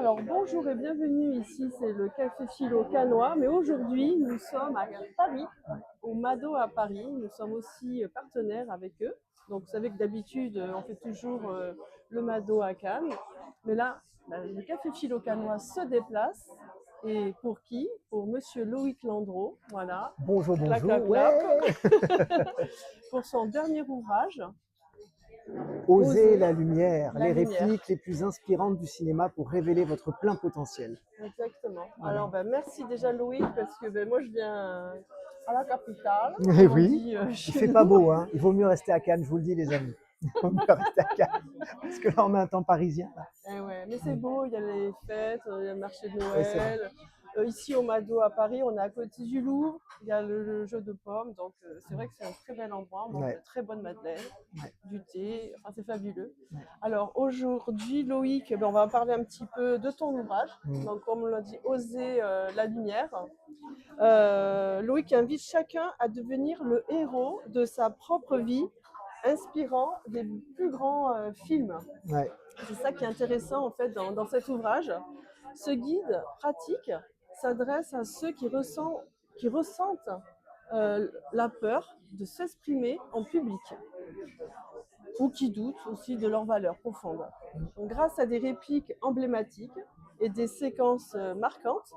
Alors bonjour et bienvenue ici, c'est le Café Philo Canois, mais aujourd'hui nous sommes à Paris, au Mado à Paris. Nous sommes aussi partenaires avec eux. Donc vous savez que d'habitude on fait toujours le Mado à Cannes, mais là le Café Philo Canois se déplace. Et pour qui? Pour Monsieur Loïc Landreau, voilà, Bonjour, clac clac bonjour, clac, ouais. pour son dernier ouvrage, Osez Oser la lumière, la les lumière. répliques les plus inspirantes du cinéma pour révéler votre plein potentiel. Exactement. Voilà. Alors, merci déjà Loïc, parce que moi je viens à la capitale, Et comme on oui, dit il chez fait pas nous. beau, hein. Il vaut mieux rester à Cannes, je vous le dis, les amis. Il vaut mieux rester à Cannes. Parce que là, on a un temps parisien. Là. Eh ouais, mais c'est beau, il y a les fêtes, il y a le marché de Oui, c'est vrai. Noël. Ici au Mado à Paris, on est à côté du Louvre, il y a le jeu de pommes, donc c'est vrai que c'est un très bel endroit, on mange Ouais, de très bonnes madeleines, ouais, du thé, enfin c'est fabuleux. ouais. Alors aujourd'hui Loïc, on va parler un petit peu de ton ouvrage, Mm. donc comme on l'a dit, Oser la lumière. Loïc invite chacun à devenir le héros de sa propre vie, inspirant des plus grands films. Ouais, C'est ça qui est intéressant en fait dans cet ouvrage. Ce guide pratique s'adresse à ceux qui ressentent la peur de s'exprimer en public ou qui doutent aussi de leurs valeurs profondes. Donc, grâce à des répliques emblématiques et des séquences marquantes,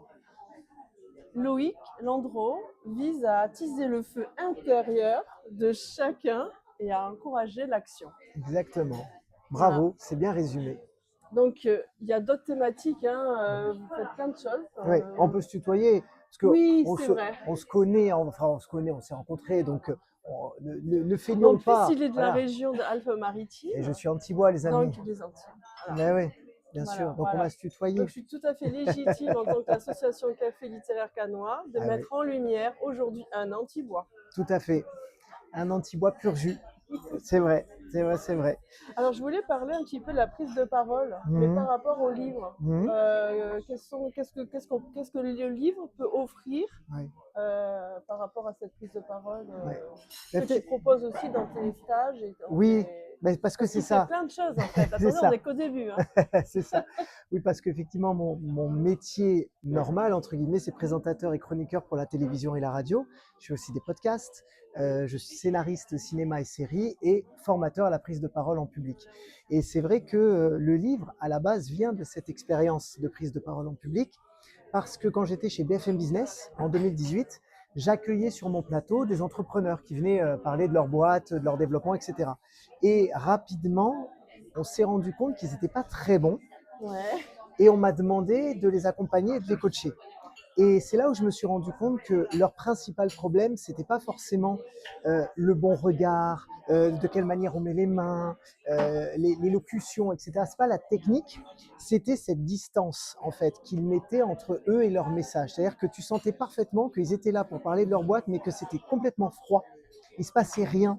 Loïc Landreau vise à attiser le feu intérieur de chacun et à encourager l'action. exactement. Voilà. Bravo, c'est bien résumé. Donc, il y a d'autres thématiques, vous faites plein de choses. Oui, on peut se tutoyer, parce que Oui, c'est vrai. on se connaît, enfin on se connaît, on s'est rencontrés, donc ne En feignons plus, pas. il est de la Voilà. région Et je d'Alpes-Maritimes, suis Antibois, les amis. donc les Antilles. Voilà. Mais oui, bien sûr. Voilà, Donc on va voilà. se tutoyer. Donc, je suis tout à fait légitime en tant qu'association Café Littéraire Canois de Ah oui, mettre en lumière aujourd'hui un Antibois. tout à fait. Un Antibois pur jus. C'est vrai, c'est vrai, c'est vrai. Alors, je voulais parler un petit peu de la prise de parole, mais par Mhm, rapport au livre. mhm. Qu'est-ce que le livre peut offrir Ouais, par rapport à cette prise de parole ouais. que Mais tu peut-être- proposes aussi dans tes stages et dans oui, mais parce que Parce c'est qu'il fait ça. plein de choses en fait. C'est Attendez, on ça. n'est qu'au début. Hein. C'est ça. Oui, parce qu'effectivement, mon métier normal, entre guillemets, c'est présentateur et chroniqueur pour la télévision et la radio. Je fais aussi des podcasts. Je suis scénariste cinéma et série et formateur à la prise de parole en public. Et c'est vrai que le livre, à la base, vient de cette expérience de prise de parole en public parce que quand j'étais chez BFM Business en 2018, j'accueillais sur mon plateau des entrepreneurs qui venaient parler de leur boîte, de leur développement, etc. Et rapidement, on s'est rendu compte qu'ils n'étaient pas très bons Ouais. et on m'a demandé de les accompagner et de les coacher. Et c'est là où je me suis rendu compte que leur principal problème, c'était pas forcément le bon regard, de quelle manière on met les mains, l'élocution, etc. C'est pas la technique, c'était cette distance en fait qu'ils mettaient entre eux et leur message. C'est-à-dire que tu sentais parfaitement qu'ils étaient là pour parler de leur boîte, mais que c'était complètement froid. Il se passait rien.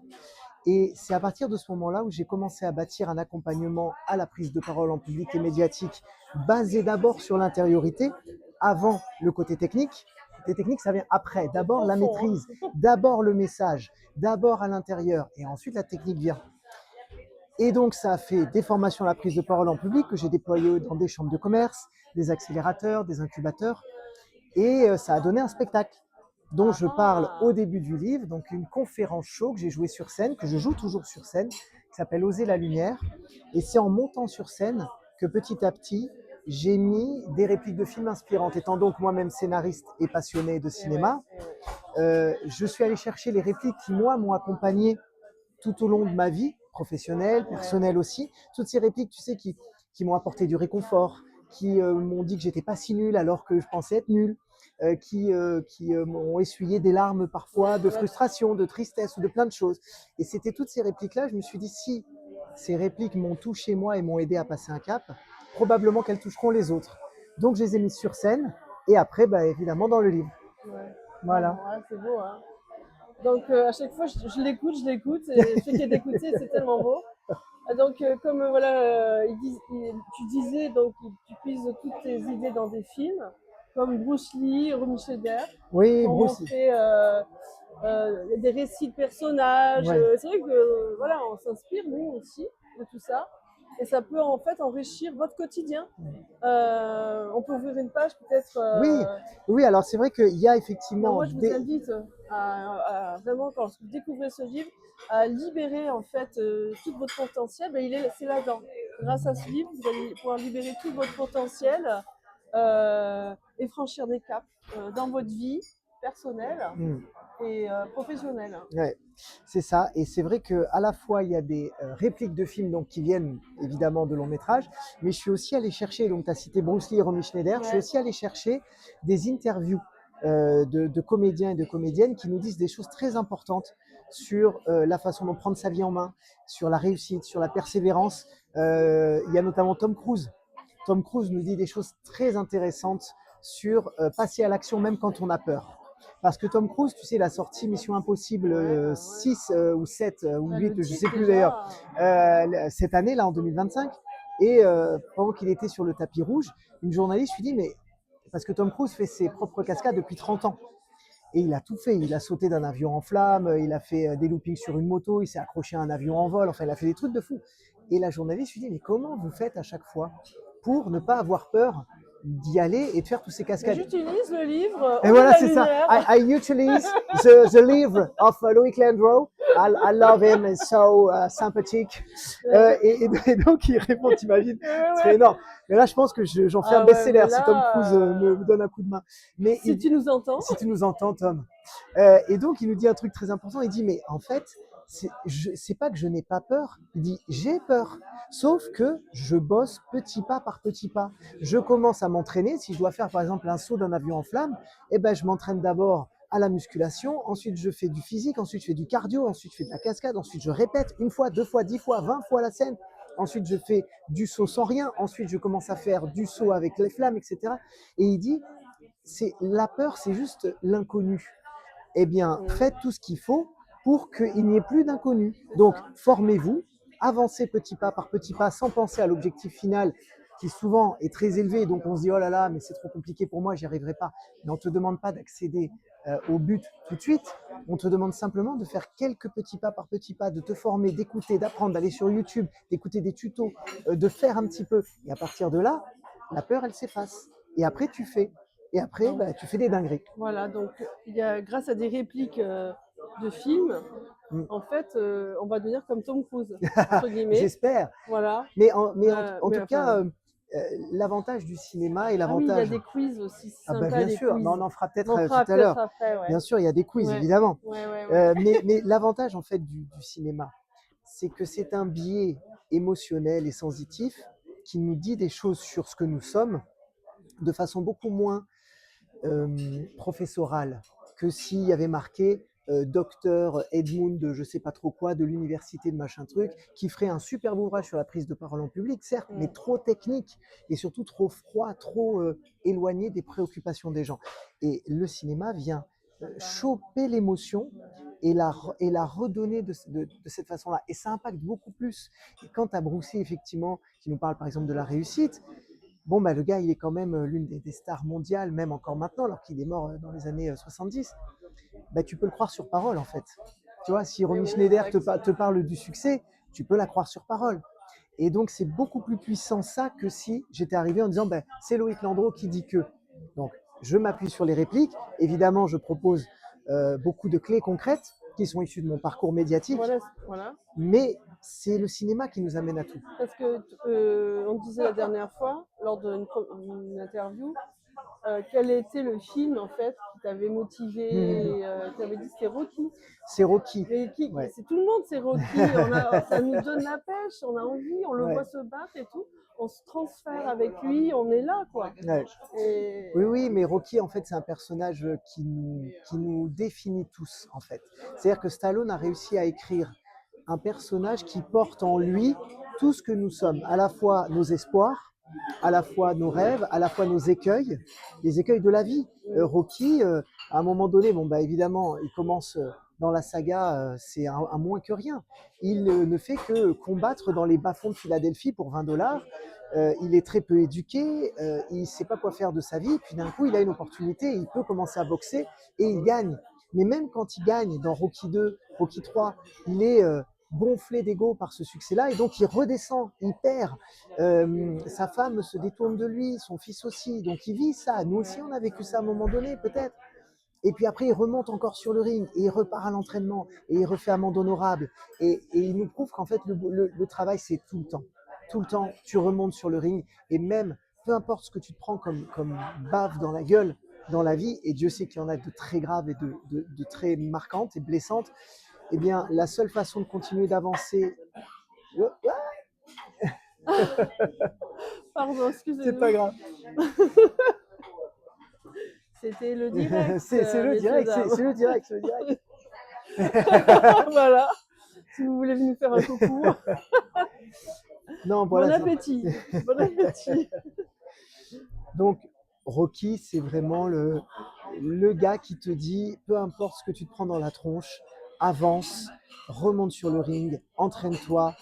Et c'est à partir de ce moment-là où j'ai commencé à bâtir un accompagnement à la prise de parole en public et médiatique, basé d'abord sur l'intériorité, avant le côté technique. Le côté technique, ça vient après. C'est D'abord la profond. maîtrise, d'abord le message, d'abord à l'intérieur, et ensuite la technique vient. Et donc, ça a fait des formations à la prise de parole en public que j'ai déployées dans des chambres de commerce, des accélérateurs, des incubateurs, et ça a donné un spectacle dont je parle Ah, au début du livre, donc une conférence show que j'ai jouée sur scène, que je joue toujours sur scène, qui s'appelle Oser la lumière. Et c'est en montant sur scène que petit à petit, j'ai mis des répliques de films inspirantes. Étant donc moi-même scénariste et passionné de et ouais, cinéma, et ouais. je suis allé chercher les répliques qui, moi, m'ont accompagné tout au long de ma vie, professionnelle, Ouais. personnelle aussi. Toutes ces répliques, tu sais, qui m'ont apporté du réconfort, qui m'ont dit que j'étais pas si nul alors que je pensais être nul, qui m'ont essuyé des larmes parfois de Ouais. frustration, de tristesse ou de plein de choses. Et c'était toutes ces répliques-là, je me suis dit, si ces répliques m'ont touché moi et m'ont aidé à passer un cap, probablement qu'elles toucheront les autres. Donc je les ai mises sur scène et après, bah, évidemment, dans le livre. Ouais. Non, Voilà. ouais, c'est beau. Hein. Donc à chaque fois, je l'écoute, et je fais qu'il d'écouter, c'est tellement beau. Donc comme tu disais, donc tu puises toutes tes idées dans des films, comme Bruce Lee, Romy Schneider, qui Oui, ont Bruce. montré des récits de personnages. Ouais. C'est vrai que voilà, on s'inspire nous aussi de tout ça. et ça peut en fait enrichir votre quotidien. On peut ouvrir une page peut-être. Oui, oui, alors c'est vrai qu'il y a Non, effectivement moi je vous invite à vraiment, quand vous découvrez ce livre, à libérer en fait tout votre potentiel. Ben, c'est là-dedans. Grâce à ce livre, vous allez pouvoir libérer tout votre potentiel et franchir des caps dans votre vie personnelle Hmm. et professionnelle. Ouais, c'est ça. Et c'est vrai qu'à la fois, il y a des répliques de films donc, qui viennent évidemment de longs métrages, mais je suis aussi allé chercher, donc tu as cité Bruce Lee et Romy Schneider, je suis Ouais. aussi allé chercher des interviews de comédiens et de comédiennes qui nous disent des choses très importantes sur la façon dont prendre sa vie en main, sur la réussite, sur la persévérance. Il y a notamment Tom Cruise. Tom Cruise nous dit des choses très intéressantes sur passer à l'action même quand on a peur. Parce que Tom Cruise, tu sais, il a sorti Mission Impossible Ouais. 6 ou 7 ou Bah, 8, le je ne sais titre plus d'ailleurs, déjà. cette année, là, en 2025. Et pendant qu'il était sur le tapis rouge, une journaliste lui dit, mais parce que Tom Cruise fait ses propres cascades depuis 30 ans. Et il a tout fait. Il a sauté d'un avion en flammes, il a fait des loopings sur une moto, il s'est accroché à un avion en vol, enfin, il a fait des trucs de fou. Et la journaliste lui dit, mais comment vous faites à chaque fois pour ne pas avoir peur d'y aller et de faire tous ces Mais cascades? j'utilise le livre Et Au lieu de voilà, la c'est ça. lumière. I utilize the livre of Loic Landreau. I love him, he's so sympathique. Et donc, il répond, t'imagines, ce serait Ouais. énorme. Mais là, je pense que j'en fais un Ah ouais, best-seller mais si Tom Cruise là, me donne un coup de main. Mais si tu nous entends. si tu nous entends, Tom. Et donc, il nous dit un truc très important. Il dit, mais en fait, c'est pas que je n'ai pas peur. Il dit, j'ai peur. Sauf que je bosse petit pas par petit pas. Je commence à m'entraîner. Si je dois faire, par exemple, un saut d'un avion en flamme, eh ben, je m'entraîne d'abord à la musculation. Ensuite, je fais du physique. Ensuite, je fais du cardio. Ensuite, je fais de la cascade. Ensuite, je répète une fois, 2 fois, 10 fois, 20 fois la scène. Ensuite, je fais du saut sans rien. Ensuite, je commence à faire du saut avec les flammes, etc. Et il dit, la peur, c'est juste l'inconnu. Eh bien, faites tout ce qu'il faut pour qu'il n'y ait plus d'inconnu. Donc, formez-vous, avancez petit pas par petit pas sans penser à l'objectif final qui souvent est très élevé. Donc, on se dit, oh là là, mais c'est trop compliqué pour moi, j'y arriverai pas. Mais on ne te demande pas d'accéder au but tout de suite. On te demande simplement de faire quelques petits pas par petits pas, de te former, d'écouter, d'apprendre, d'aller sur YouTube, d'écouter des tutos, de faire un petit peu. Et à partir de là, la peur, elle s'efface. Et après, tu fais. Et après, Donc, bah, tu fais des dingueries. voilà, donc il y a, grâce à des répliques de films, Mm. en fait, on va devenir comme Tom Cruise, entre guillemets. J'espère. Voilà. Mais en Mais tout cas, enfin, l'avantage du cinéma et ah oui, il y a l'avantage. des quiz aussi, c'est Ah bah sympa bien les sûr, mais quiz. on en fera On en peut-être fera tout à peut-être l'heure. après, ouais. Bien sûr, il y a des quiz, Ouais, évidemment. ouais. Mais l'avantage en fait du cinéma, c'est que c'est un biais émotionnel et sensitif qui nous dit des choses sur ce que nous sommes de façon beaucoup moins professorale que s'il y avait marqué docteur Edmund de je sais pas trop quoi de l'université de machin truc qui ferait un superbe ouvrage sur la prise de parole en public, certes, mais trop technique et surtout trop froid, trop éloigné des préoccupations des gens. Et le cinéma vient choper l'émotion et la redonner de cette façon-là. Et ça impacte beaucoup plus. Et quand tu as Bruce Lee, effectivement, qui nous parle par exemple de la réussite, bon, bah, le gars, il est quand même l'une des stars mondiales, même encore maintenant, alors qu'il est mort dans les années 70. Bah, tu peux le croire sur parole, en fait. Tu vois, si Romy Schneider te parle du succès, tu peux la croire sur parole. Et donc, c'est beaucoup plus puissant ça que si j'étais arrivé en disant, bah, c'est Loïc Landreau qui dit que. Donc, je m'appuie sur les répliques. Évidemment, je propose beaucoup de clés concrètes qui sont issues de mon parcours médiatique. Voilà. Mais c'est le cinéma qui nous amène à tout. Parce que on disait la dernière fois, lors d'une interview, quel était le film en fait qui t'avait motivé, tu avais dit c'était Rocky. C'est Rocky. Mais Ouais. c'est tout le monde, c'est Rocky. Ça nous donne la pêche, on a envie, on le voit se battre et tout. On se transfère avec lui, on est là, quoi. Ouais. Et... Oui, mais Rocky, en fait, c'est un personnage qui nous définit tous, en fait. C'est-à-dire que Stallone a réussi à écrire un personnage qui porte en lui tout ce que nous sommes, à la fois nos espoirs, à la fois nos rêves, à la fois nos écueils, les écueils de la vie. Rocky, à un moment donné, bon, bah, évidemment, il commence dans la saga, c'est un moins que rien. Il ne fait que combattre dans les bas-fonds de Philadelphie pour 20 $. Il est très peu éduqué, il ne sait pas quoi faire de sa vie, puis d'un coup il a une opportunité, il peut commencer à boxer et il gagne. Mais même quand il gagne dans Rocky 2, Rocky 3, il est gonflé d'ego par ce succès-là, et donc il redescend, il perd. Sa femme se détourne de lui, son fils aussi, donc il vit ça. Nous aussi, on a vécu ça à un moment donné, peut-être. Et puis après, il remonte encore sur le ring, et il repart à l'entraînement, et il refait amende honorable. Et il nous prouve qu'en fait, le travail, c'est tout le temps. Tout le temps, tu remontes sur le ring, et même, peu importe ce que tu te prends comme baffe dans la gueule dans la vie, et Dieu sait qu'il y en a de très graves et de très marquantes et blessantes, eh bien, la seule façon de continuer d'avancer, Pardon, c'est pas excusez-nous. grave. C'était le direct, C'est le messieurs, direct, dames. c'est le direct, c'est le direct. Voilà, si vous voulez nous faire un coucou. Non, Bon voilà. appétit, bon appétit. Donc, Rocky, c'est vraiment le gars qui te dit, peu importe ce que tu te prends dans la tronche, avance, remonte sur le ring, entraîne-toi,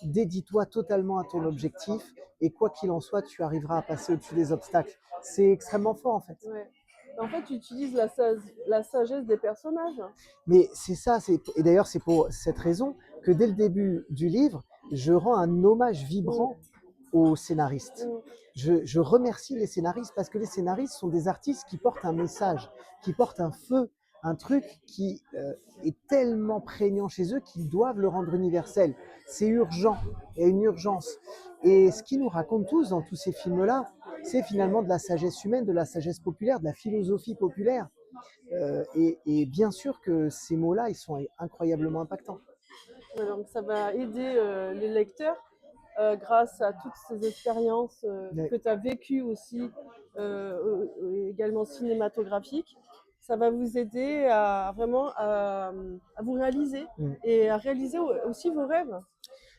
dédie-toi totalement à ton objectif, et quoi qu'il en soit, tu arriveras à passer au-dessus des obstacles. C'est extrêmement fort en fait. Ouais. En fait, tu utilises la sagesse des personnages. Mais c'est ça, et d'ailleurs c'est pour cette raison que dès le début du livre, je rends un hommage vibrant aux scénaristes. Je remercie les scénaristes parce que les scénaristes sont des artistes qui portent un message, qui portent un feu, un truc qui est tellement prégnant chez eux qu'ils doivent le rendre universel. C'est urgent, il y a une urgence. Et ce qu'ils nous racontent tous dans tous ces films-là, c'est finalement de la sagesse humaine, de la sagesse populaire, de la philosophie populaire. Et bien sûr que ces mots-là, ils sont incroyablement impactants. Donc ça va aider les lecteurs grâce à toutes ces expériences Ouais. que tu as vécues aussi, également cinématographiques. Ça va vous aider à vraiment à vous réaliser et à réaliser aussi vos rêves.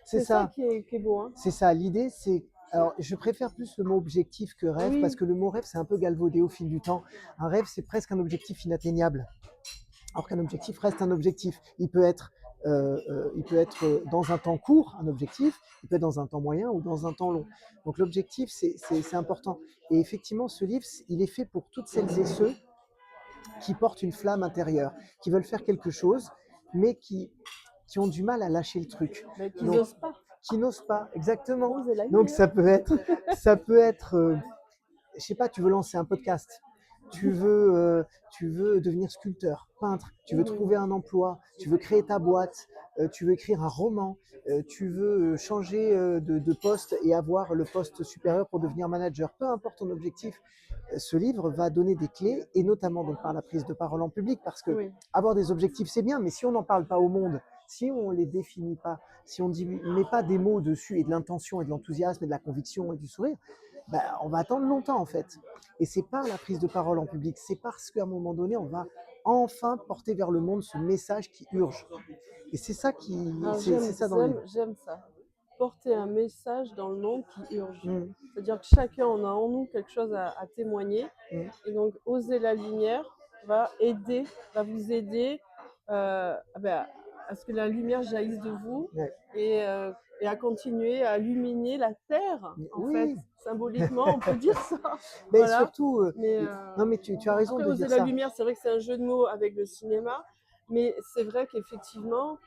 C'est ça ça. qui est beau. Hein. C'est ça. L'idée, c'est. Alors, je préfère plus le mot objectif que rêve, Oui. parce que le mot rêve, c'est un peu galvaudé au fil du temps. Un rêve, c'est presque un objectif inatteignable. Alors qu'un objectif reste un objectif. Il peut être dans un temps court, un objectif, il peut être dans un temps moyen ou dans un temps long. Donc l'objectif, c'est important. Et effectivement, ce livre, il est fait pour toutes celles et ceux qui portent une flamme intérieure, qui veulent faire quelque chose, mais qui ont du mal à lâcher le truc. Mais qui n'osent pas. Qui n'osent pas, exactement. Oser la Donc lumière. ça peut être, je sais pas, tu veux lancer un podcast, tu veux devenir sculpteur, peintre, tu veux trouver un emploi, tu veux créer ta boîte, tu veux écrire un roman, tu veux changer de poste et avoir le poste supérieur pour devenir manager. Peu importe ton objectif, ce livre va donner des clés, et notamment donc par la prise de parole en public, parce que avoir des objectifs, c'est bien, mais si on n'en parle pas au monde, si on ne les définit pas, si on ne met pas des mots dessus, et de l'intention et de l'enthousiasme et de la conviction et du sourire, on va attendre longtemps en fait. Et c'est par la prise de parole en public, c'est parce qu'à un moment donné, on va enfin porter vers le monde ce message qui urge. Et c'est ça c'est ça dans le livre. J'aime ça. Porter un message dans le monde qui urge. C'est-à-dire que chacun en a en nous quelque chose à témoigner. Et donc, oser la lumière va vous aider à ce que la lumière jaillisse de vous et à continuer à illuminer la terre, en fait. Symboliquement, on peut dire ça. Mais voilà. surtout, non mais tu as raison après, de oser dire ça. la lumière, c'est vrai que c'est un jeu de mots avec le cinéma, mais c'est vrai qu'effectivement,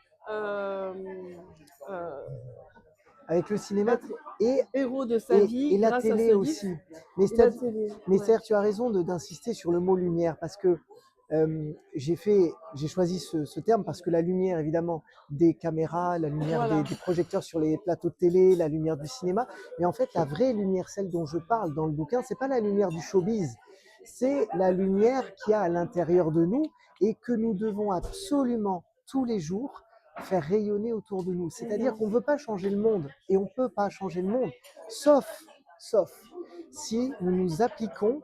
avec le cinéma et héros de sa vie et la grâce télé à ce aussi. livre. Mais c'est-à-dire, tu as raison d'insister sur le mot lumière, parce que j'ai choisi ce terme parce que la lumière, évidemment, des caméras, la lumière des projecteurs sur les plateaux de télé, la lumière du cinéma, mais en fait, la vraie lumière, celle dont je parle dans le bouquin, c'est pas la lumière du showbiz, c'est la lumière qu'il y a à l'intérieur de nous et que nous devons absolument tous les jours faire rayonner autour de nous. C'est-à-dire qu'on ne veut pas changer le monde, et on ne peut pas changer le monde, sauf si nous nous appliquons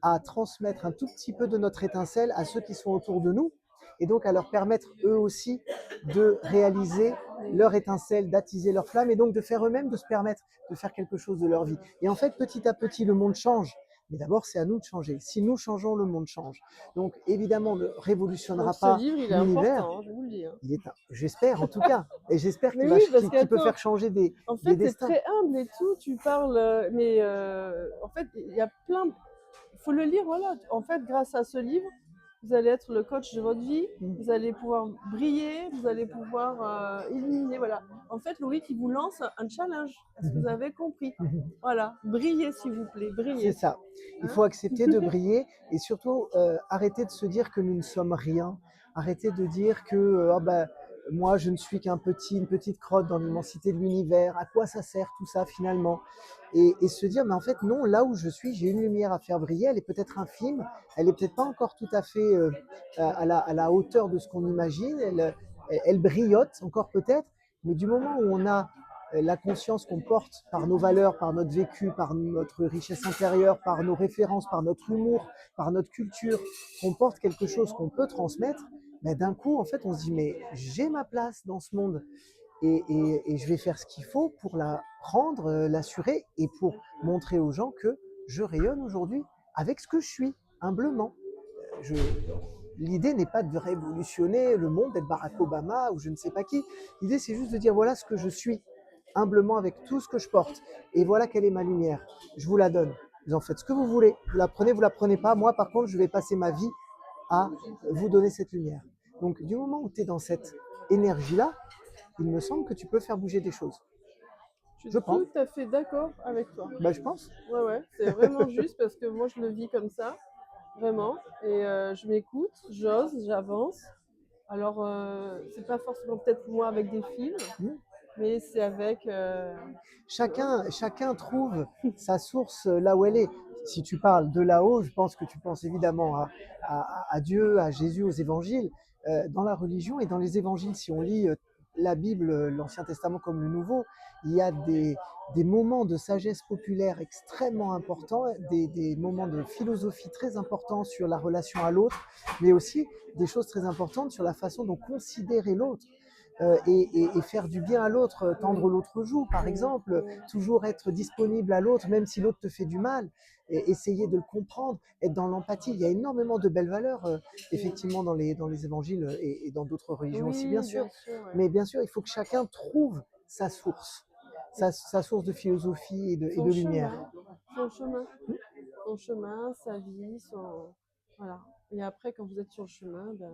à transmettre un tout petit peu de notre étincelle à ceux qui sont autour de nous, et donc à leur permettre eux aussi de réaliser leur étincelle, d'attiser leur flamme, et donc de faire eux-mêmes, de se permettre de faire quelque chose de leur vie. Et en fait, petit à petit, le monde change. Mais d'abord, c'est à nous de changer. Si nous changeons, le monde change. Donc, évidemment, on ne révolutionnera pas livre, il est l'univers. important, je vous le dis. J'espère, en tout cas. Et j'espère qu'il peut faire changer des destins. En fait, c'est très humble et tout. Tu parles, mais en fait, il y a plein. Il faut le lire, voilà. En fait, grâce à ce livre, vous allez être le coach de votre vie, Mm. vous allez pouvoir briller, vous allez pouvoir illuminer. Voilà. En fait, Loïc, il vous lance un challenge. Est-ce que vous avez compris? Voilà, brillez s'il vous plaît, C'est brillez. ça. Il Hein? faut accepter de briller et surtout arrêter de se dire que nous ne sommes rien. Arrêter de dire que ah ben, moi je ne suis une petite crotte dans l'immensité de l'univers. À quoi ça sert tout ça finalement? Et se dire mais en fait non, là où je suis, j'ai une lumière à faire briller. Elle est peut-être infime, elle est peut-être pas encore tout à fait à la hauteur de ce qu'on imagine. Elle brillote encore peut-être, mais du moment où on a la conscience qu'on porte par nos valeurs, par notre vécu, par notre richesse intérieure, par nos références, par notre humour, par notre culture, qu'on porte quelque chose qu'on peut transmettre, ben d'un coup, en fait, on se dit, mais j'ai ma place dans ce monde et je vais faire ce qu'il faut pour la prendre, l'assurer et pour montrer aux gens que je rayonne aujourd'hui avec ce que je suis, humblement. Je, L'idée n'est pas de révolutionner le monde, d'être Barack Obama ou je ne sais pas qui. L'idée, c'est juste de dire voilà ce que je suis, humblement avec tout ce que je porte. Et voilà quelle est ma lumière. Je vous la donne. Vous en faites ce que vous voulez. Vous la prenez pas. Moi, par contre, je vais passer ma vie à vous donner cette lumière. Donc, du moment où tu es dans cette énergie-là, il me semble que tu peux faire bouger des choses. Je Je suis pense. tout à fait d'accord avec toi. Ben, je pense. Ouais, ouais, c'est vraiment juste parce que moi, je le vis comme ça, vraiment. Et je m'écoute, j'ose, j'avance. Alors, c'est pas forcément peut-être moi avec des films, Hmm. mais c'est avec. Chacun trouve sa source là où elle est. Si tu parles de là-haut, je pense que tu penses évidemment à Dieu, à Jésus, aux évangiles. Dans la religion et dans les évangiles, si on lit la Bible, l'Ancien Testament comme le Nouveau, il y a des moments de sagesse populaire extrêmement importants, des moments de philosophie très importants sur la relation à l'autre, mais aussi des choses très importantes sur la façon dont considérer l'autre. Et faire du bien à l'autre, tendre l'autre joue, par exemple, toujours être disponible à l'autre, même si l'autre te fait du mal, et essayer de le comprendre, être dans l'empathie. Il y a énormément de belles valeurs, effectivement, dans les évangiles et dans d'autres religions aussi, bien Oui, sûr. bien sûr. Ouais. Mais bien sûr, il faut que chacun trouve sa source, sa source de philosophie et Son de lumière. chemin, son chemin, son chemin, sa vie, son. Voilà. Et après, quand vous êtes sur le chemin, ben.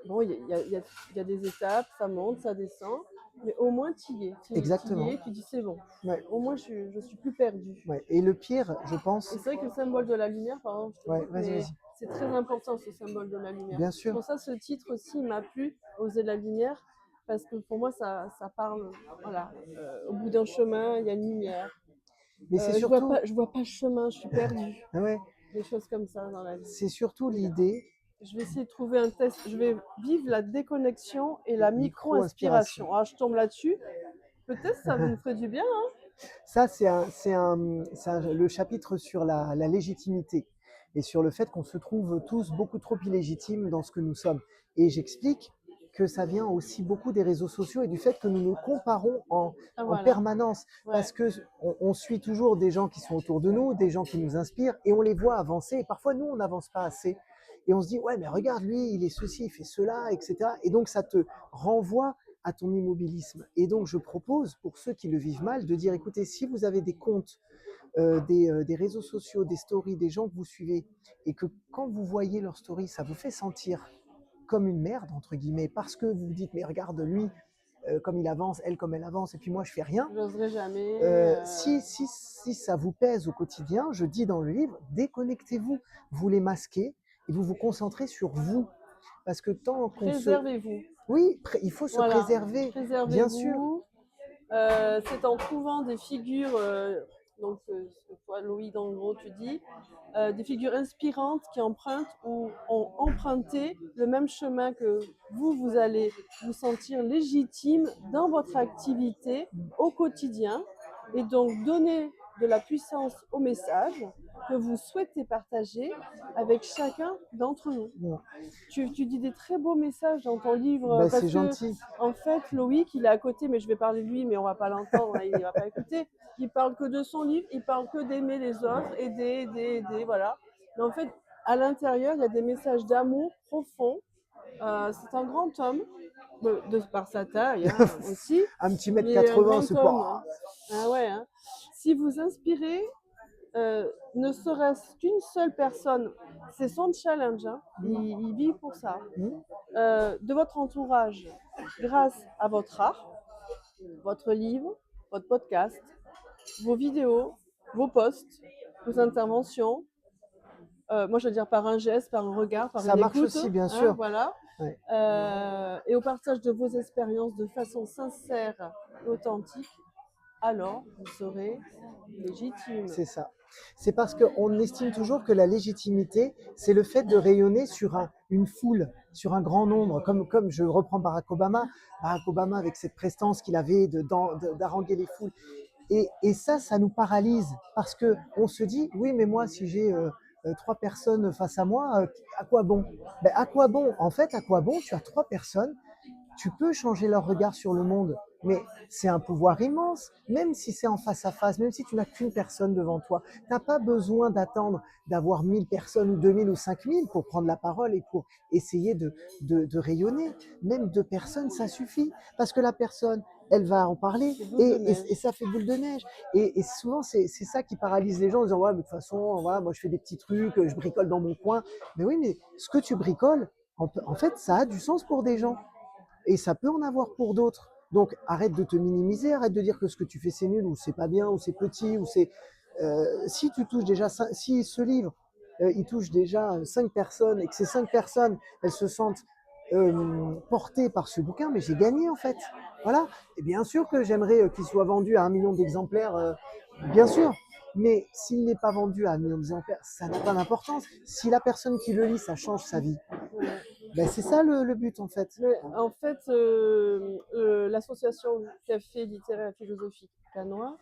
Bon, il y a des étapes, ça monte, ça descend, mais au moins tu y es. Tu y Exactement. es, tu dis c'est bon. Ouais, Au moins je suis plus perdue. ouais. Et le pire, je Et pense, c'est vrai que le symbole de la lumière, pardon, je te ouais, coupe, vas-y, mais vas-y. c'est très important ce symbole de la lumière. Bien C'est sûr. pour ça ce titre aussi il m'a plu, Oser la lumière, parce que pour moi ça parle, voilà, au bout d'un chemin, il y a une lumière. Mais c'est surtout, Je vois pas le chemin, je suis perdue. ouais, Des choses comme ça dans la vie. c'est surtout l'idée. Je vais essayer de trouver un test. Je vais vivre la déconnexion et la Micro-inspiration. micro-inspiration. Ah, je tombe là-dessus. Peut-être ça vous ferait du bien. Hein. Ça, le chapitre sur la légitimité et sur le fait qu'on se trouve tous beaucoup trop illégitimes dans ce que nous sommes. Et j'explique que ça vient aussi beaucoup des réseaux sociaux et du fait que nous nous comparons Ah, en voilà. permanence. Ouais. Parce que on suit toujours des gens qui sont autour de nous, des gens qui nous inspirent, et on les voit avancer. Et parfois, nous, on n'avance pas assez. Et on se dit, ouais, mais regarde, lui, il est ceci, il fait cela, etc. Et donc, ça te renvoie à ton immobilisme. Et donc, je propose, pour ceux qui le vivent mal, de dire, écoutez, si vous avez des comptes, des réseaux sociaux, des stories, des gens que vous suivez, et que quand vous voyez leurs stories, ça vous fait sentir comme une merde, entre guillemets, parce que vous vous dites, mais regarde, lui, comme il avance, elle comme elle avance, et puis moi, je fais rien. J'oserais jamais. Si ça vous pèse au quotidien, je dis dans le livre, déconnectez-vous, vous les masquez, et vous vous concentrez sur vous. Parce que tant qu'on se... Préservez-vous. Oui, il faut se Voilà. préserver, bien sûr. Préservez-vous. C'est en trouvant des figures, donc toi Louis, dans le gros, tu dis, des figures inspirantes qui empruntent ou ont emprunté le même chemin que vous, vous allez vous sentir légitime dans votre activité au quotidien et donc donner de la puissance au message que vous souhaitez partager avec chacun d'entre nous. Ouais. Tu dis des très beaux messages dans ton livre, Bah, parce c'est que gentil. en fait Loïc il est à côté, mais je vais parler de lui, mais on va pas l'entendre, il va pas écouter. Il parle que de son livre, il parle que d'aimer les autres, aider, voilà. Mais en fait à l'intérieur il y a des messages d'amour profond. C'est un grand homme, par sa taille hein, aussi, Un petit mètre mais un 80, grand c'est homme. pas... Ah ouais, hein. Si vous inspirez, ne serait-ce qu'une seule personne, c'est son challenge, hein, il vit pour ça, de votre entourage, grâce à votre art, votre livre, votre podcast, vos vidéos, vos posts, vos interventions, moi je veux dire par un geste, par un regard, par Ça une marche écoute, aussi, bien hein, sûr. voilà. Ouais. Et au partage de vos expériences de façon sincère et authentique, alors vous serez légitime. C'est ça. C'est parce qu'on estime toujours que la légitimité, c'est le fait de rayonner sur une foule, sur un grand nombre, comme je reprends Barack Obama avec cette prestance qu'il avait d'haranguer les foules. Et ça nous paralyse parce que on se dit, oui, mais moi, si j'ai 3 personnes face à moi, à quoi bon? Ben, à quoi bon? En fait, à quoi bon? Tu as 3 personnes, tu peux changer leur regard sur le monde, mais c'est un pouvoir immense, même si c'est en face à face, même si tu n'as qu'une personne devant toi. Tu n'as pas besoin d'attendre d'avoir 1000 personnes ou 2000 ou 5000 pour prendre la parole et pour essayer de rayonner. Même 2 personnes, ça suffit, parce que la personne, elle va en parler et ça fait boule de neige. Et souvent, c'est ça qui paralyse les gens en disant, ouais, mais de toute façon, voilà, moi je fais des petits trucs, je bricole dans mon coin. Mais oui, mais ce que tu bricoles, en fait, ça a du sens pour des gens. Et ça peut en avoir pour d'autres. Donc arrête de te minimiser, arrête de dire que ce que tu fais c'est nul ou c'est pas bien ou c'est petit ou c'est si tu touches déjà si ce livre il touche déjà 5 personnes et que ces 5 personnes elles se sentent portées par ce bouquin, mais j'ai gagné en fait. Voilà. Et bien sûr que j'aimerais qu'il soit vendu à 1 million d'exemplaires, bien sûr. Mais s'il n'est pas vendu à 1 million d'exemplaires, ça n'a pas d'importance. Si la personne qui le lit, ça change sa vie, ben c'est ça le but en fait. Mais en fait, l'association Café littéraire et philosophique Canois,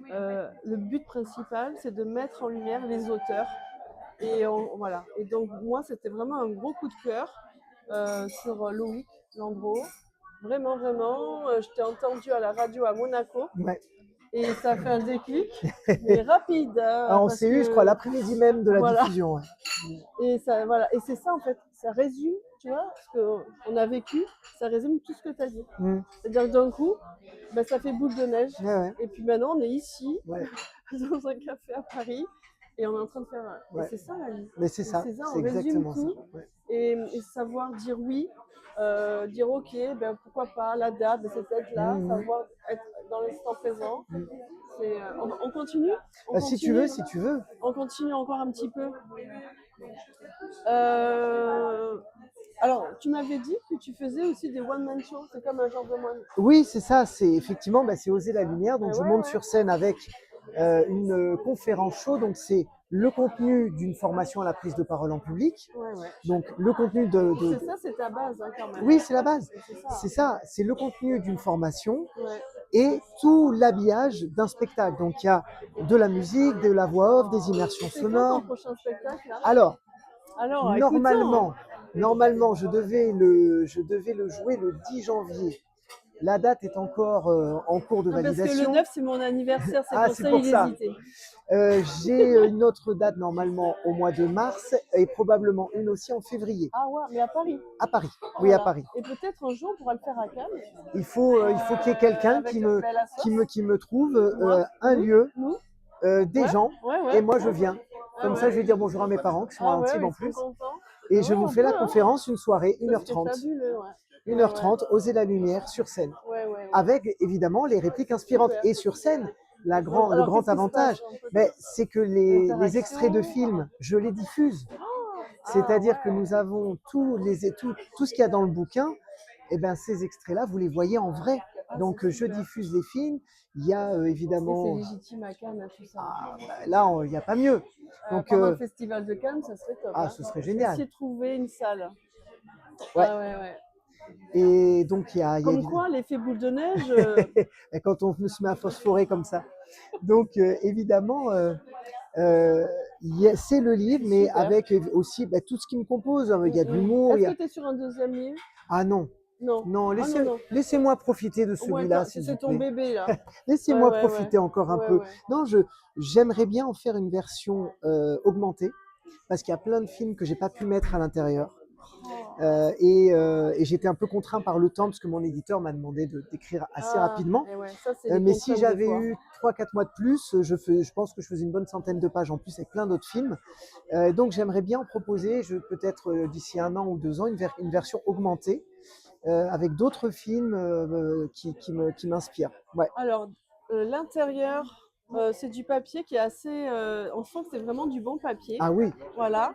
le but principal, c'est de mettre en lumière les auteurs. Voilà. Et donc, moi, c'était vraiment un gros coup de cœur sur Loïc Landreau. Vraiment, vraiment. Je t'ai entendu à la radio à Monaco. Ouais. Et ça a fait un déclic, mais rapide. Ah, on s'est eu, je crois, l'après-midi même de la diffusion. Ouais. Et ça, voilà. Et c'est ça, en fait, ça résume, tu vois, ce qu'on a vécu, ça résume tout ce que tu as dit. C'est-à-dire que d'un coup, ben, ça fait boule de neige. Ouais. Et puis maintenant, on est ici, dans un café à Paris, et on est en train de faire. Et c'est ça la vie. Mais c'est ça, on résume tout. Ça. Et savoir dire oui, dire ok, ben, pourquoi pas, la date, ben, cette date-là, savoir être dans l'instant présent. On continue, si tu veux. On continue encore un petit peu. Alors, tu m'avais dit que tu faisais aussi des one-man shows, c'est comme un genre de one. Oui, c'est ça, c'est effectivement, c'est Oser la lumière. Donc je monte sur scène avec une conférence show, donc c'est le contenu d'une formation à la prise de parole en public. Donc le contenu C'est ça, c'est ta base hein, quand même. Oui, c'est la base. C'est ça, c'est le contenu d'une formation et tout l'habillage d'un spectacle. Donc il y a de la musique, de la voix off, des immersions sonores. C'est quand ton prochain spectacle là Alors normalement, je devais le jouer le 10 janvier. La date est encore en cours de validation. Parce que le 9, c'est mon anniversaire, c'est pour ça. Hésité. J'ai une autre date normalement au mois de mars et probablement une aussi en février. Ah ouais, mais à Paris. À Paris, oui, à Paris. Et peut-être un jour on pourra le faire à Cannes. Il faut qu'il y ait quelqu'un qui me trouve un lieu, des gens, et moi je viens. Comme ça, je vais dire bonjour à mes parents qui sont à Antibes en plus. Et je vous fais la conférence, une soirée, 1h30. 1h30, Oser la lumière sur scène. Avec évidemment les répliques inspirantes. Et sur scène, le grand avantage, c'est que les extraits de films, je les diffuse. C'est-à-dire que nous avons tout ce qu'il y a dans le bouquin, et ces extraits-là, vous les voyez en vrai. Donc je diffuse les films. Il y a évidemment. C'est légitime à Cannes, tout ça. Là, il n'y a pas mieux. Donc, pendant le festival de Cannes, ça serait top. Ce serait génial. Essayer de trouver une salle. Ouais. Et donc il y a. Comme quoi, l'effet boule de neige. Et quand on se met à phosphorer comme ça. Donc évidemment. C'est le livre, mais avec aussi tout ce qui me compose. Il y a de l'humour. Est-ce que tu es sur un deuxième livre? Ah non. Non, laissez-moi profiter de celui-là. C'est ton bébé là. Laissez-moi profiter encore un peu. Non, j'aimerais bien en faire une version augmentée, parce qu'il y a plein de films que j'ai pas pu mettre à l'intérieur. Et j'étais un peu contraint par le temps parce que mon éditeur m'a demandé d'écrire assez rapidement. Et ouais, ça, c'est des Mais si contraintes des j'avais fois. eu 3-4 mois de plus, je pense que je faisais une bonne centaine de pages en plus avec plein d'autres films. Donc j'aimerais bien en proposer, peut-être d'ici 1 an ou 2 ans, une version augmentée avec d'autres films qui m'inspirent. Ouais. Alors, l'intérieur, c'est du papier qui est assez. On sent que c'est vraiment du bon papier. Ah oui, Voilà.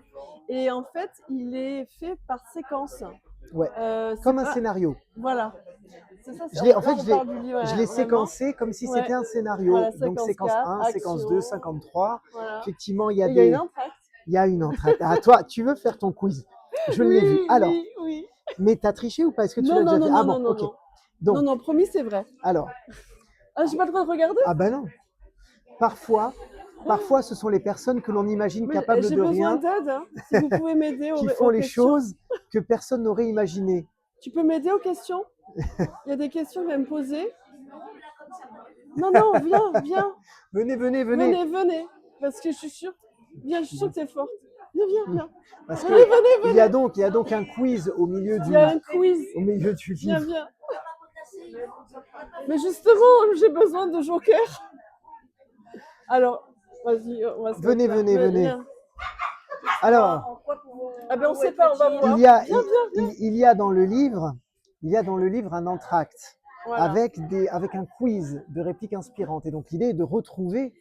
Et en fait, il est fait par séquence. ouais. C'est Comme un pas- scénario. Voilà. C'est ça. En fait, on parle du livre, je l'ai vraiment. séquencé comme si Ouais. c'était un scénario. Voilà, Donc séquence séquence 4, 1, séquence 2, action. 53. Voilà. Effectivement, Et il y a une entracte. il y a une entrée. Ah, toi, tu veux faire ton quiz? Je l'ai vu. Alors, Oui. mais t'as triché ou pas? Est-ce que tu Non, l'as non, déjà non, fait? non, Ah bon, non, non, ok. non. Donc, Non, promis, c'est vrai. alors, Ah, j'ai pas le droit de regarder? ah ben non. Parfois, ce sont les personnes que l'on imagine Mais capables j'ai de besoin rien d'aide, hein. Si vous pouvez m'aider qui aux font les questions. choses que personne n'aurait imaginées. Tu peux m'aider aux questions? Il y a des questions à me poser. Non, viens. Venez. Parce que je suis sûre. Viens, je suis sûre que t'es forte. Viens. Parce Venez. que il y a donc un quiz au milieu Il y a un quiz. du livre. Viens. Mais justement, j'ai besoin de joker. Alors, vas-y, on va se Venez. Viens. Alors, Ah ben on sait pas, on va voir. il y a dans le livre un entracte Voilà. avec un quiz de répliques inspirantes. Et donc l'idée est de retrouver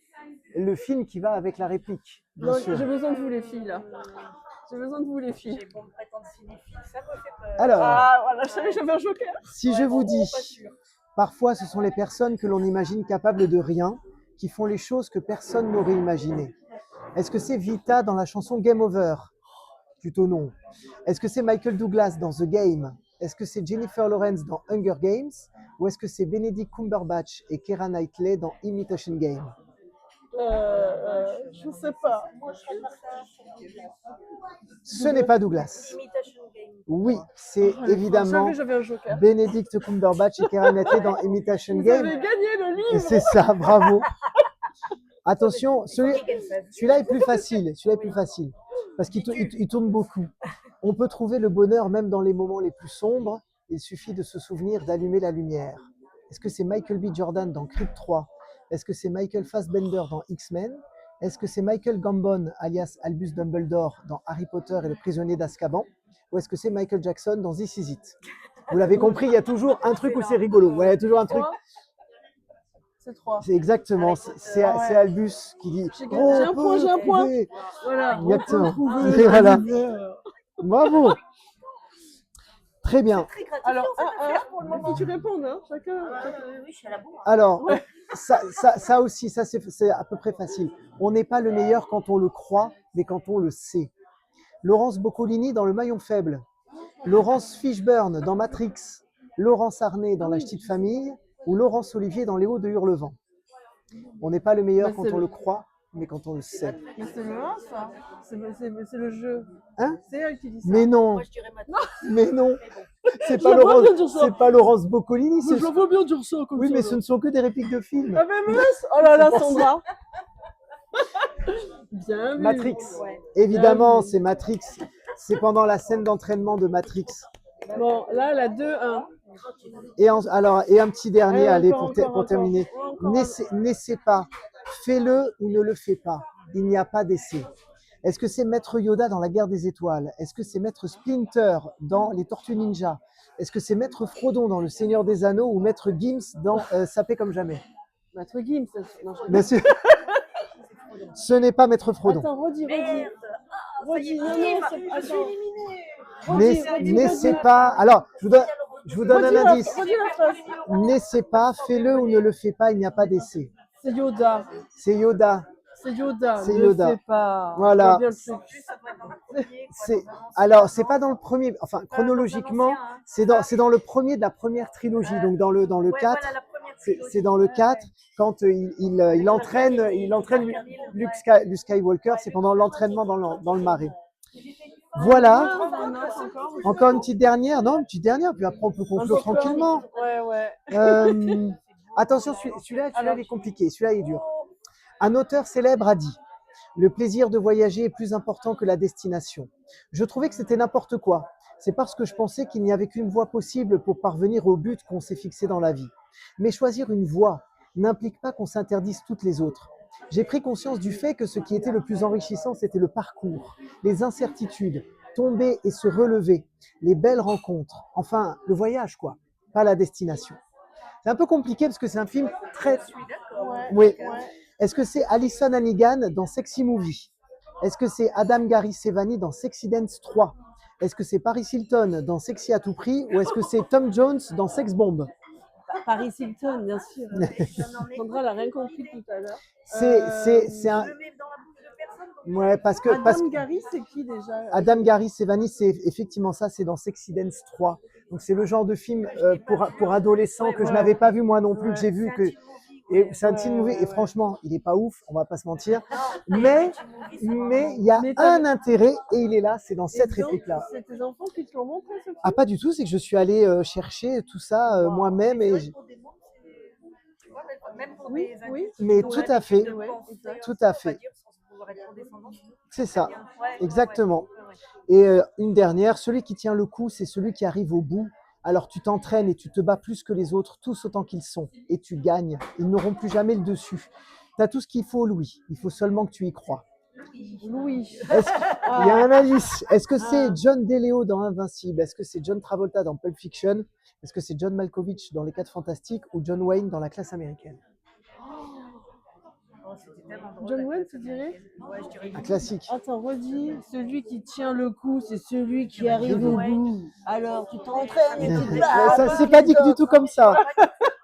le film qui va avec la réplique. Bien Non, sûr. j'ai besoin de vous les filles là. J'ai besoin de vous les filles. J'ai beau me prétendre cinéphile, ça me fait peur. Alors, Ah voilà, je savais que j'avais un joker. si je vous dis, pas sûr. parfois ce sont les personnes que l'on imagine capables de rien qui font les choses que personne n'aurait imaginées. Est-ce que c'est Vita dans la chanson Game Over? Plutôt non. Est-ce que c'est Michael Douglas dans The Game? Est-ce que c'est Jennifer Lawrence dans Hunger Games? Ou est-ce que c'est Benedict Cumberbatch et Keira Knightley dans Imitation Game? Je sais pas. Moi, je serais partie. Ce n'est pas Douglas. Imitation Game. Oui, c'est évidemment J'avais un joker. Benedict Cumberbatch et Keira Knightley dans Imitation Vous Game. avez gagné le Et livre. c'est ça, bravo. Attention, celui-là est plus facile. Parce qu'il tourne beaucoup. On peut trouver le bonheur même dans les moments les plus sombres. Il suffit de se souvenir d'allumer la lumière. Est-ce que c'est Michael B. Jordan dans Creed 3? Est-ce que c'est Michael Fassbender dans X-Men? Est-ce que c'est Michael Gambon, alias Albus Dumbledore, dans Harry Potter et le prisonnier d'Azkaban? Ou est-ce que c'est Michael Jackson dans This Is It? Vous l'avez compris, il y a toujours un truc où c'est rigolo. Ouais, il y a toujours un truc. C'est 3. C'est exactement, c'est Albus qui dit. J'ai un point. Voilà. Exactement. Trouver. Et voilà. Bravo. Très bien. Très gratifiant, Alors, cette affaire, pour le il faut moment. que tu répondes, hein, chacun. Oui, je suis à la bourre. Alors, Ouais. ça aussi, c'est à peu près facile. On n'est pas le meilleur quand on le croit, mais quand on le sait. Laurence Boccolini dans Le Maillon Faible, Laurence Fishburne dans Matrix, Laurence Arnay dans La Petite Famille ou Laurence Olivier dans Les Hauts de Hurlevent. On n'est pas le meilleur Mais quand c'est on le- le croit, mais quand on le sait. Mais c'est le 1, ça. C'est le jeu. Hein? C'est elle qui dit ça. Mais non, Moi, je dirais Matrix. mais non, c'est Je la vois bien dire ça. c'est pas Laurence Boccolini. Mais je la vois bien dire ça comme Oui, ça. mais là. ce ne sont que des répliques de films. Ah mais mince. Oh là là, C'est pour Sandra. Bien vu. Matrix. Ouais. Évidemment, Bien vu. c'est Matrix. C'est pendant la scène d'entraînement de Matrix. Bon, là, la 2-1. Et un petit dernier, allez, Encore. pour terminer. Encore. N'essaie pas. Fais-le ou ne le fais pas. Il n'y a pas d'essai. Est-ce que c'est Maître Yoda dans La Guerre des Étoiles? Est-ce que c'est Maître Splinter dans Les Tortues Ninja? Est-ce que c'est Maître Frodon dans Le Seigneur des Anneaux ou Maître Gims dans Sapé comme jamais? Maître Gims. Non, je- Bien sûr. Ce n'est pas Maître Frodon. Attends, redis. Merde. Redis. Non, Je suis attends. éliminée. N'essaie pas. Alors, je vous donne un indice. Redis la phrase. N'essaie pas, fais-le ou ne le fais pas, il n'y a pas d'essai. C'est Yoda. C'est Yoda. C'est Yoda. C'est Ne Yoda. fais pas. Voilà. Je vois bien le truc. Ça doit être dans le premier, quoi, C'est dans un ancien. alors c'est pas dans le premier, enfin Pas dans un chronologiquement, ancien, hein. c'est dans le premier de la première trilogie, donc dans le Ouais, 4, voilà, la première c'est trilogie. dans le Ouais, 4 ouais. quand il entraîne Luke Skywalker, c'est pendant l'entraînement dans le marais. Voilà, encore une petite dernière, puis après on peut conclure Encore. tranquillement. Ouais. Attention, celui-là il est compliqué, celui-là il est dur. Un auteur célèbre a dit: Le plaisir de voyager est plus important que la destination. Je trouvais que c'était n'importe quoi. C'est parce que je pensais qu'il n'y avait qu'une voie possible pour parvenir au but qu'on s'est fixé dans la vie. Mais choisir une voie n'implique pas qu'on s'interdise toutes les autres. J'ai pris conscience du fait que ce qui était le plus enrichissant, c'était le parcours, les incertitudes, tomber et se relever, les belles rencontres, enfin le voyage quoi, pas la destination. C'est un peu compliqué parce que c'est un film très... Je suis d'accord. Ouais, Oui. ouais. Est-ce que c'est Alison Hannigan dans Sexy Movie? Est-ce que c'est Adam Gary Sevani dans Sexy Dance 3? Est-ce que c'est Paris Hilton dans Sexy à tout prix? Ou est-ce que c'est Tom Jones dans Sex Bomb? Paris Hilton, bien sûr. Je n'en ai Sandra l'a rien compris tout à l'heure. C'est un... Je le mets dans la bouche de personne. Donc Ouais, parce que Adam Gary, c'est qui déjà? Adam Gary Sevani, c'est effectivement ça, c'est dans Sexy Dance 3. Donc c'est le genre de film pour adolescents que je Ouais. n'avais pas vu moi non plus, Ouais. que j'ai vu c'est que... un teen movie, Et ouais. c'est un teen movie, Ouais, et franchement, il est pas ouf, on va pas se mentir. Non, Mais, teen movie, c'est vraiment- mais il y a Mais un intérêt, et il est là, c'est dans Et cette donc, réplique-là. c'est tes enfants qui te l'ont montré, ce film? Ah, pas du tout, c'est que je suis allé chercher tout ça Wow. moi-même. C'est Et vrai que pour des mômes, c'est- tu vois, même pour Oui, des oui. adultes, Mais ils ont tout à l'habitude fait, de Ouais, penser, exact. tout ça, à on va fait. dire, sans vouloir être condescendant. C'est ça, Bien. Ouais, exactement. ouais, ouais. Et une dernière, celui qui tient le coup, c'est celui qui arrive au bout. Alors tu t'entraînes et tu te bats plus que les autres, tous autant qu'ils sont, et tu gagnes. Ils n'auront plus jamais le dessus. Tu as tout ce qu'il faut, Louis. Il faut seulement que tu y crois. Louis. Il y a un indice. Est-ce que c'est Ah. John DeLeo dans Invincible? Est-ce que c'est John Travolta dans Pulp Fiction? Est-ce que c'est John Malkovich dans Les 4 Fantastiques ou John Wayne dans La Classe américaine? Oh, c'était tellement drôle, John la Wayne, classe tu dirais? américaine. Ouais, je dirais Un classique. Attends, redis. Celui qui tient le coup, c'est celui qui arrive au Ouais. bout. Alors, tu t'entraînes et tu te Mais bats. Ça, avec c'est les pas dit que du autres. tout comme ça.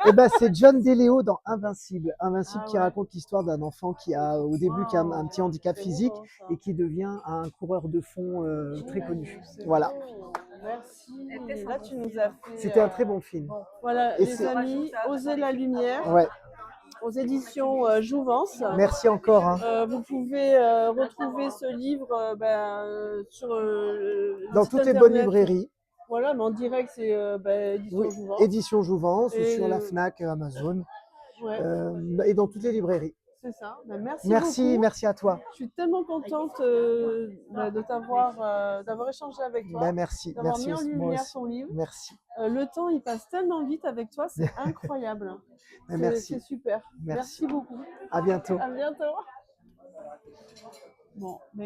Eh ben, c'est John DeLeo dans Invincible. Invincible Ah qui ouais. raconte l'histoire d'un enfant qui a, au début, qui a un petit handicap C'est physique beau, ça. et qui devient un coureur de fond très connu. C'est Voilà. beau. Merci. C'était Là, son tu bon nous film. as fait. C'était un très bon film. Voilà, Et les c'est- amis, Osez la lumière, Ouais. aux éditions Jouvence. Merci encore. Hein. Vous pouvez retrouver ce livre sur le Dans site toutes les bonnes internet. librairies. Voilà, mais en direct, c'est édition Oui, Jouvence. édition Jouvence ou Et sur la Fnac, Amazon Ouais, et dans toutes les librairies. c'est ça. Ben, merci Merci, beaucoup. merci à toi. Je suis tellement contente de d'avoir échangé avec toi, Ben, merci, d'avoir merci mis en aussi, moi lumière aussi. ton livre. Merci. Le temps, il passe tellement vite avec toi, c'est incroyable. Ben, merci. C'est super. Merci. Merci beaucoup. À bientôt. À bientôt. Bon,